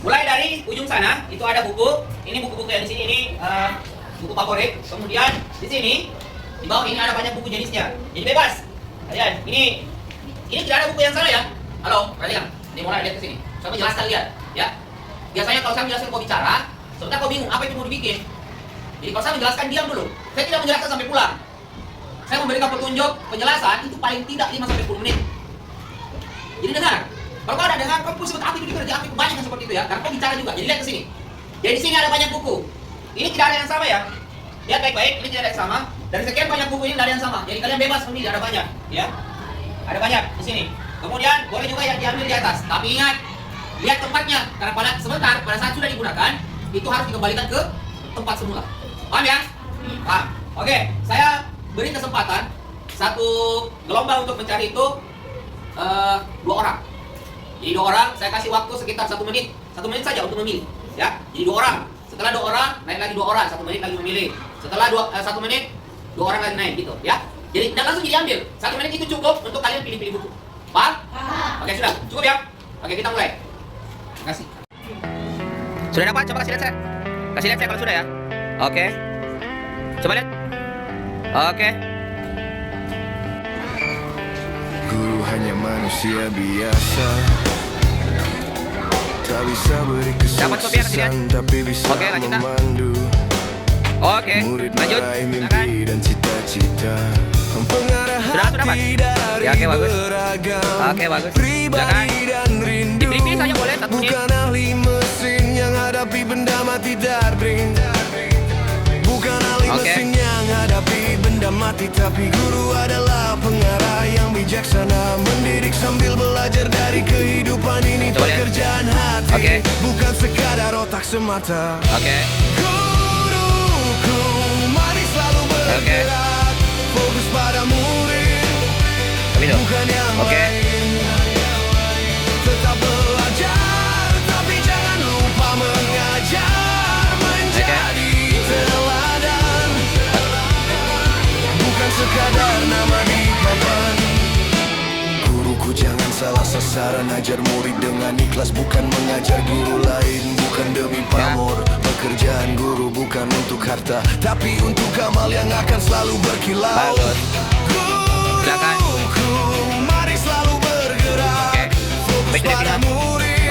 Mulai dari ujung sana itu ada buku. Ini buku-buku yang di sini ini buku favorit. Kemudian di sini di bawah ini ada banyak buku jenisnya. Jadi bebas. Kalian ini tidak ada buku yang salah ya. Halo, perhatikan. Ini mulai lihat ke sini. Saya menjelaskan lihat, ya. Biasanya kalau saya menjelaskan kau bicara, sebentar kau bingung apa itu mau dibikin. Jadi kalau saya menjelaskan diam dulu. Saya tidak menjelaskan sampai pulang. Saya memberikan petunjuk, penjelasan itu paling tidak 5 sampai 10 menit. Jadi dengar. Kalau kau ada dengar, kau pun sebut apa itu dikerja, apa itu banyak yang seperti itu ya. Karena kau bicara juga. Jadi lihat ke sini. Jadi di sini ada banyak buku. Ini tidak ada yang sama ya. Lihat baik-baik, ini tidak ada yang sama. Dari sekian banyak buku ini tidak ada yang sama. Jadi kalian bebas memilih, ada banyak, ya. Ada banyak di sini. Kemudian boleh juga yang diambil di atas. Tapi ingat, lihat tempatnya. Karena pada saat sudah digunakan, itu harus dikembalikan ke tempat semula. Paham ya? Paham. Oke, saya beri kesempatan satu gelombang untuk mencari itu 2 orang. Jadi 2 orang, saya kasih waktu sekitar 1 menit. 1 menit saja untuk memilih, ya. Jadi 2 orang. Setelah 2 orang, naik lagi 2 orang, 1 menit lagi memilih. Setelah 1 menit, 2 orang lagi naik gitu, ya. Jadi tidak langsung diambil. 1 menit itu cukup untuk kalian pilih-pilih buku. Paham? Oke, sudah. Cukup ya? Oke, kita mulai. Terima kasih. Sudah dapat? Coba kasih lihat saya. Kasih lihat saya kalau sudah ya. Oke. Coba lihat. Oke. Guru hanya manusia biasa, tak bisa beri kesuksesan, tapi bisa memandu murid meraih mimpi dan cita-cita, mempengaruhi hati dari beragam pribadi dan rindu. Bukan ahli mesin yang hadapi benda mati terbring. Bukan ahli mesin yang hadapi benda mati, tapi guru adalah pengarah yang bijaksana, mendidik sambil belajar dari kehidupan ini. Pekerjaan hati, bukan sekadar otak semata. Guruku mari selalu bergerak, fokus pada murid, bukan yang lain. Tetap belajar, tapi jangan lupa mengajar, menjadi teladan, bukan sekadar nama di papan. Guruku jangan salah sasaran, ajar murid dengan ikhlas, bukan mengajar guru lain, bukan demi pamor. Pekerjaan guru bukan untuk harta, tapi untuk amal yang akan selalu berkilau. Guruku mari selalu bergerak, fokus pada murid,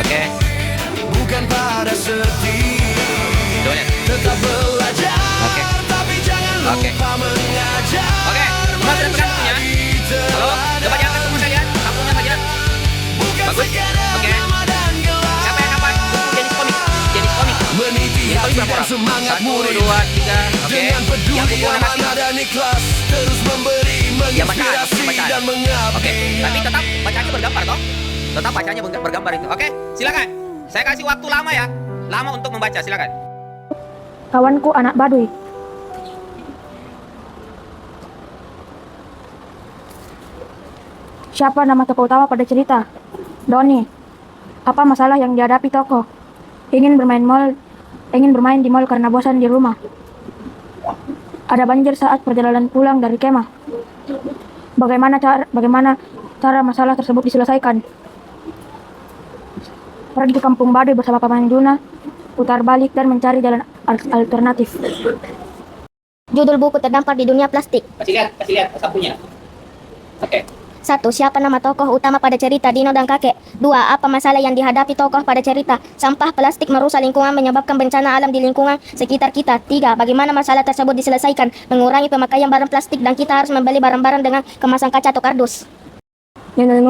bukan pada serti. Tetap belajar, tapi jangan lupa mengajar. Menjadi teladan. Coba diangkat semua saya lihat. Sapunya saja. Bagus. Siapa yang dapat buku jenis komik? Meniti hati dan semangat murid, 1, 2, 3. dengan peduli, amanah dan ikhlas, terus memberi, menginspirasi dan mengabdi. Tapi tetap bacanya bergambar toh? Tetap bacanya bergambar itu. Oke, silakan. Saya kasih waktu lama ya. Lama untuk membaca, silakan. Kawanku anak Baduy. Siapa nama tokoh utama pada cerita? Doni. Apa masalah yang dihadapi tokoh? Ingin bermain di mall karena bosan di rumah. Ada banjir saat perjalanan pulang dari kemah. Bagaimana cara masalah tersebut diselesaikan? Pergi ke kampung Baduy bersama Paman Juna, putar balik dan mencari jalan alternatif. Judul buku terdampar di dunia plastik. Kasih lihat sapunya. Oke. 1. Siapa nama tokoh utama pada cerita Dino dan Kakek? 2. Apa masalah yang dihadapi tokoh pada cerita? Sampah plastik merusak lingkungan, menyebabkan bencana alam di lingkungan sekitar kita. 3. Bagaimana masalah tersebut diselesaikan? Mengurangi pemakaian barang plastik dan kita harus membeli barang-barang dengan kemasan kaca atau kardus. Nama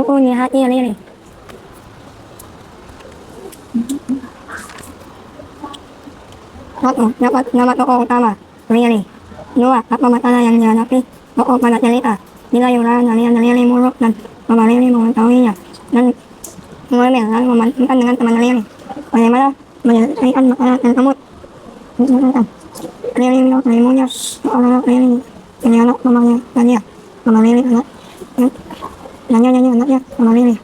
tokoh utama. Dua. Apa masalah yang dihadapi tokoh pada cerita? Nilai uraian Lili Muruk dan Mama Lili mengetahuinya dan mengambil lalu membandingkan dengan teman Lili. Bagaimana menyelesaikan masalah tersebut? Lili minum ilmunya seolah Lili ini anak mamanya Nadia. Mama Lili nyanyi anaknya Mama Lili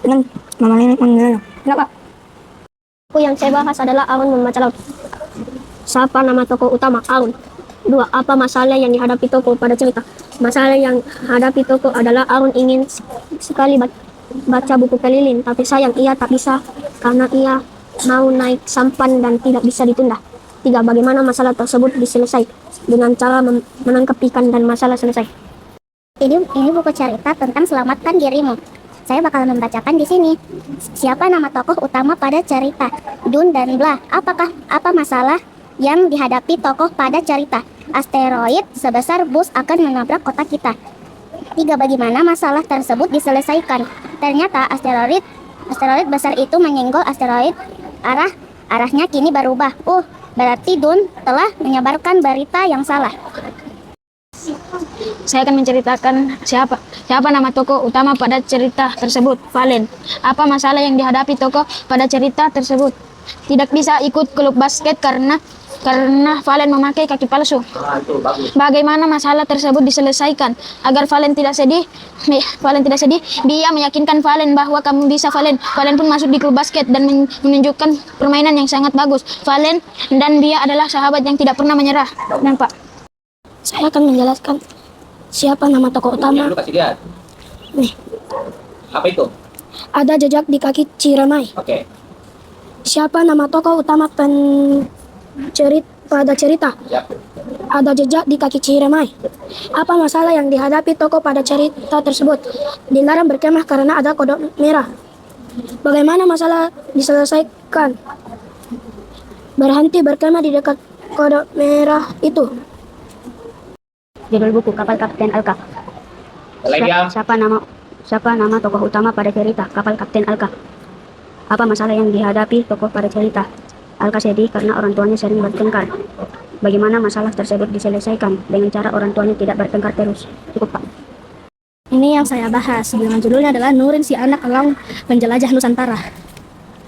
dan Mama Lili pun dulu. Kenapa? Buku yang saya bahas adalah Arun Membaca Laut. Siapa nama tokoh utama? Arun. 2. Apa masalah yang dihadapi tokoh pada cerita? Masalah yang hadapi tokoh adalah Arun ingin sekali baca buku keliling, tapi sayang ia tak bisa karena ia mau naik sampan dan tidak bisa ditunda. 3. Bagaimana masalah tersebut diselesaikan dengan cara menangkap ikan dan masalah selesai. Ini buku cerita tentang selamatkan dirimu. Saya bakal membacakan di sini. Siapa nama tokoh utama pada cerita? Dun dan Blah. Apa masalah yang dihadapi tokoh pada cerita? Asteroid sebesar bus akan menabrak kota kita. 3. Bagaimana masalah tersebut diselesaikan? Ternyata asteroid besar itu menyenggol asteroid. Arahnya kini berubah. Berarti Dun telah menyebarkan berita yang salah. Saya akan menceritakan siapa nama tokoh utama pada cerita tersebut. Valen. Apa masalah yang dihadapi tokoh pada cerita tersebut? Tidak bisa ikut klub basket karena Valen memakai kaki palsu. Bagaimana masalah tersebut diselesaikan? Agar Valen tidak sedih, dia meyakinkan Valen bahwa kamu bisa, Valen. Valen pun masuk di klub basket dan menunjukkan permainan yang sangat bagus. Valen dan dia adalah sahabat yang tidak pernah menyerah. Dan Pak, Saya akan menjelaskan siapa nama tokoh utama. Lu kasih lihat. Nih, Apa itu? ada jejak di kaki Ciremai. Oke. Siapa nama tokoh utama pada cerita? Siap. Ada jejak di kaki Ciremai. Apa masalah yang dihadapi tokoh pada cerita tersebut? Dilarang berkemah karena ada kodok merah. Bagaimana masalah diselesaikan? Berhenti berkemah di dekat kodok merah itu. Judul buku Kapal Kapten Alka. Mulai diam. Siapa nama tokoh utama pada cerita Kapal Kapten Alka? Apa masalah yang dihadapi tokoh pada cerita? Alka sedih karena orang tuanya sering bertengkar. Bagaimana masalah tersebut diselesaikan dengan cara orang tuanya tidak bertengkar terus? Cukup, Pak. Ini yang saya bahas. Dengan judulnya adalah Nurin si anak elang penjelajah Nusantara.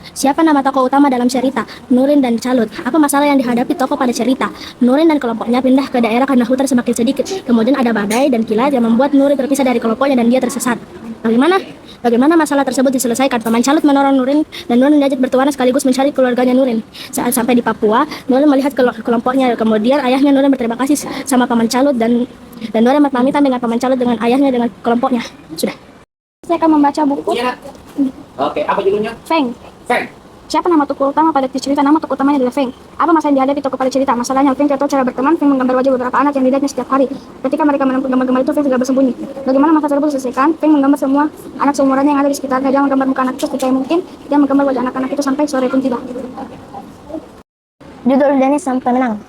Siapa nama tokoh utama dalam cerita? Nurin dan Calut. Apa masalah yang dihadapi tokoh pada cerita? Nurin dan kelompoknya pindah ke daerah karena hutan semakin sedikit. Kemudian ada badai dan kilat yang membuat Nurin terpisah dari kelompoknya dan dia tersesat. Bagaimana masalah tersebut diselesaikan? Paman Calut menolong Nurin dan Nurin diajak bertualang sekaligus mencari keluarganya Nurin. Saat sampai di Papua, Nurin melihat kelompoknya. Kemudian ayahnya Nurin berterima kasih sama Paman Calut dan Nurin berpamitan dengan Paman Calut dengan ayahnya dengan kelompoknya. Sudah. saya akan membaca buku Punya, nak? Oke, apa judulnya? Feng. Feng. Siapa nama tokoh utama pada cerita? Nama tokoh utamanya adalah Feng. Apa masalah yang dihadapi tokoh pada cerita? Masalahnya Feng tidak tahu cara berteman. Feng menggambar wajah beberapa anak yang dilihatnya setiap hari. Ketika mereka menemukan gambar-gambar itu, Feng segera bersembunyi. Bagaimana masalah tersebut diselesaikan? Feng menggambar semua anak seumurannya yang ada di sekitarnya. Dia menggambar muka anak itu seperti mungkin. Dia menggambar wajah anak-anak itu sampai sore pun tidak. Judul Dennis sang pemenang.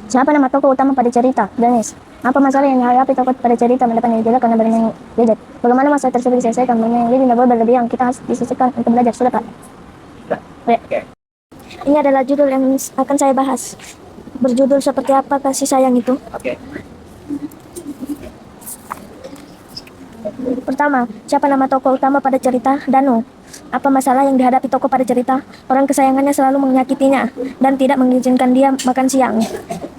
Siapa nama tokoh utama pada cerita? Dennis. Apa masalah yang dihadapi tokoh pada cerita mendapat nilai jelek karena bermain gadget? Bagaimana masalah tersebut diselesaikan? Bermain gadget tidak boleh berlebihan. Kita harus diselesaikan untuk belajar. Sudah, Pak? Oke. Ini adalah judul yang akan saya bahas. Berjudul seperti apa kasih sayang itu? Oke. Pertama, siapa nama tokoh utama pada cerita? Danu. Apa masalah yang dihadapi tokoh pada cerita? Orang kesayangannya selalu menyakitinya dan tidak mengizinkan dia makan siang.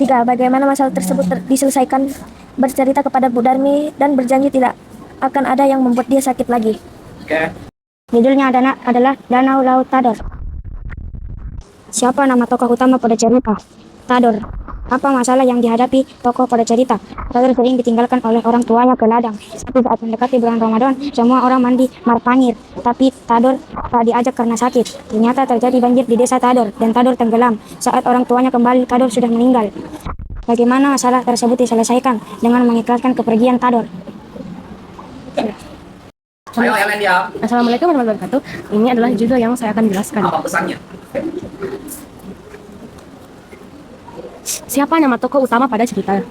3. Bagaimana masalah tersebut diselesaikan? Bercerita kepada Bu Darmi dan berjanji tidak akan ada yang membuat dia sakit lagi. Oke. Judulnya adalah Danau Laut Tador. Siapa nama tokoh utama pada cerita? Tador. Apa masalah yang dihadapi tokoh pada cerita? Tador sering ditinggalkan oleh orang tuanya ke ladang. Tapi saat mendekati bulan Ramadan, semua orang mandi marpangir. Tapi Tador tak diajak karena sakit. Ternyata terjadi banjir di desa Tador dan Tador tenggelam. Saat orang tuanya kembali, Tador sudah meninggal. Bagaimana masalah tersebut diselesaikan? Dengan mengikhlaskan kepergian Tador. Ayo, yang lain diam. Assalamualaikum warahmatullahi wabarakatuh. Ini adalah judul yang saya akan jelaskan. Apa pesannya? Oke. Siapa nama tokoh utama pada cerita?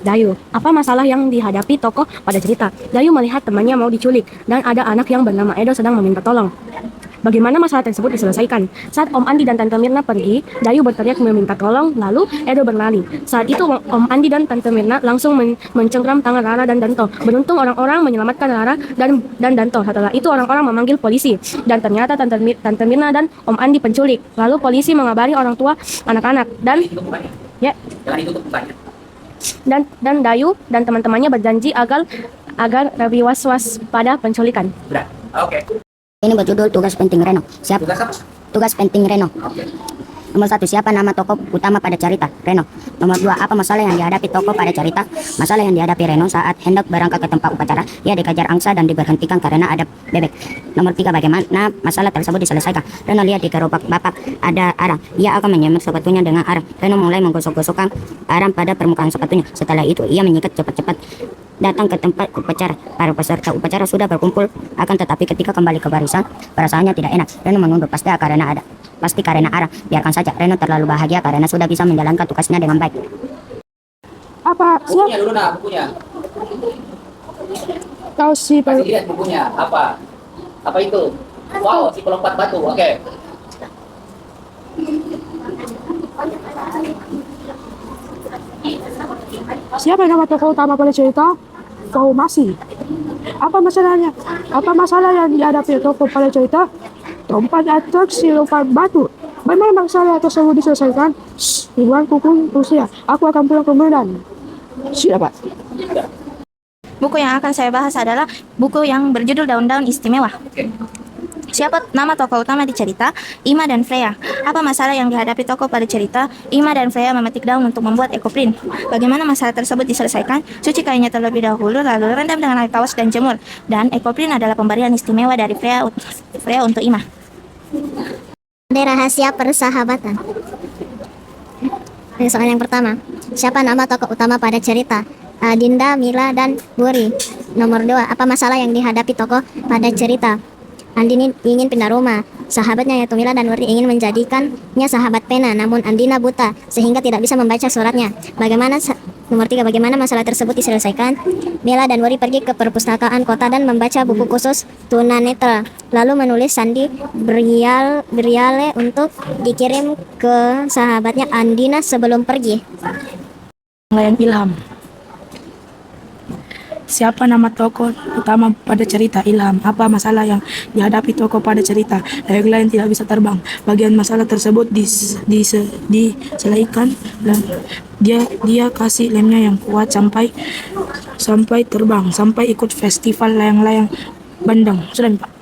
Dayu. Apa masalah yang dihadapi tokoh pada cerita? Dayu melihat temannya mau diculik dan ada anak yang bernama Edo sedang meminta tolong. Bagaimana masalah tersebut diselesaikan? Saat Om Andi dan Tante Mirna pergi, Dayu berteriak meminta tolong, lalu Edo berlari. Saat itu Om Andi dan Tante Mirna langsung mencengkram tangan Rara dan Danto. Beruntung orang-orang menyelamatkan Rara dan Danto. Setelah itu orang-orang memanggil polisi. Dan ternyata Tante Mirna dan Om Andi penculik. Lalu polisi mengabari orang tua anak-anak. Dan Itu bukannya. ya, Jangan itu bukannya. dan Dayu dan teman-temannya berjanji agar lebih was-was pada penculikan. Udah. Oke. Ini berjudul Tugas Penting Reno. Siap. Tugas apa? Tugas Penting Reno. Oke. Nomor 1, siapa nama tokoh utama pada cerita? Reno. Nomor 2, apa masalah yang dihadapi tokoh pada cerita? Masalah yang dihadapi Reno saat hendak berangkat ke tempat upacara, ia dikejar angsa dan diberhentikan karena ada bebek. Nomor 3, bagaimana masalah tersebut diselesaikan? Reno lihat di gerobak bapak ada arang. Ia akan menyemir sepatunya dengan arang. Reno mulai menggosok-gosokkan arang pada permukaan sepatunya. Setelah itu, ia menyikat cepat-cepat datang ke tempat upacara. Para peserta upacara sudah berkumpul, akan tetapi ketika kembali ke barisan, perasaannya tidak enak. Reno menunduk pasti karena arang. Biarkan saja. Reno terlalu bahagia karena sudah bisa menjalankan tugasnya dengan baik. Apa Bukunya dulu nak, bukunya. kau si Kasih lihat bukunya. Apa? Apa itu? Wow, si pelompat batu. Oke. Siapa nama tokoh utama pada cerita? Kau masih. Apa masalahnya? Apa masalah yang dihadapi tokoh pada cerita? Tempat atraksi lompat batu. Bagaimana masalah tersebut diselesaikan? Iwan Kukung Rusia. Aku akan pulang ke Medan. Siapa? Buku yang akan saya bahas adalah buku yang berjudul Daun-Daun Istimewa. Siapa nama tokoh utama di cerita? Ima dan Freya. Apa masalah yang dihadapi tokoh pada cerita? Ima dan Freya memetik daun untuk membuat ekoprint. Bagaimana masalah tersebut diselesaikan? Cuci kainnya terlebih dahulu, lalu rendam dengan air tawas dan jemur. Dan ekoprint adalah pemberian istimewa dari Freya untuk Ima. Ada rahasia persahabatan. Soal yang pertama, siapa nama tokoh utama pada cerita? Dinda, Mila, dan Buri. Nomor 2, apa masalah yang dihadapi tokoh pada cerita? Andini ingin pindah rumah. Sahabatnya yaitu Mila dan Wuri ingin menjadikannya sahabat pena, namun Andina buta sehingga tidak bisa membaca suratnya. Nomor 3, bagaimana masalah tersebut diselesaikan? Mila dan Wuri pergi ke perpustakaan kota dan membaca buku khusus tunanetra, lalu menulis sandi Briale untuk dikirim ke sahabatnya Andina sebelum pergi. Layan Ilham. Siapa nama tokoh utama pada cerita? Ilham. Apa masalah yang dihadapi tokoh pada cerita? Layang-layang tidak bisa terbang. Bagian masalah tersebut diselesaikan dan dia kasih lemnya yang kuat sampai terbang, sampai ikut festival layang-layang Bandung. Sudah, Pak.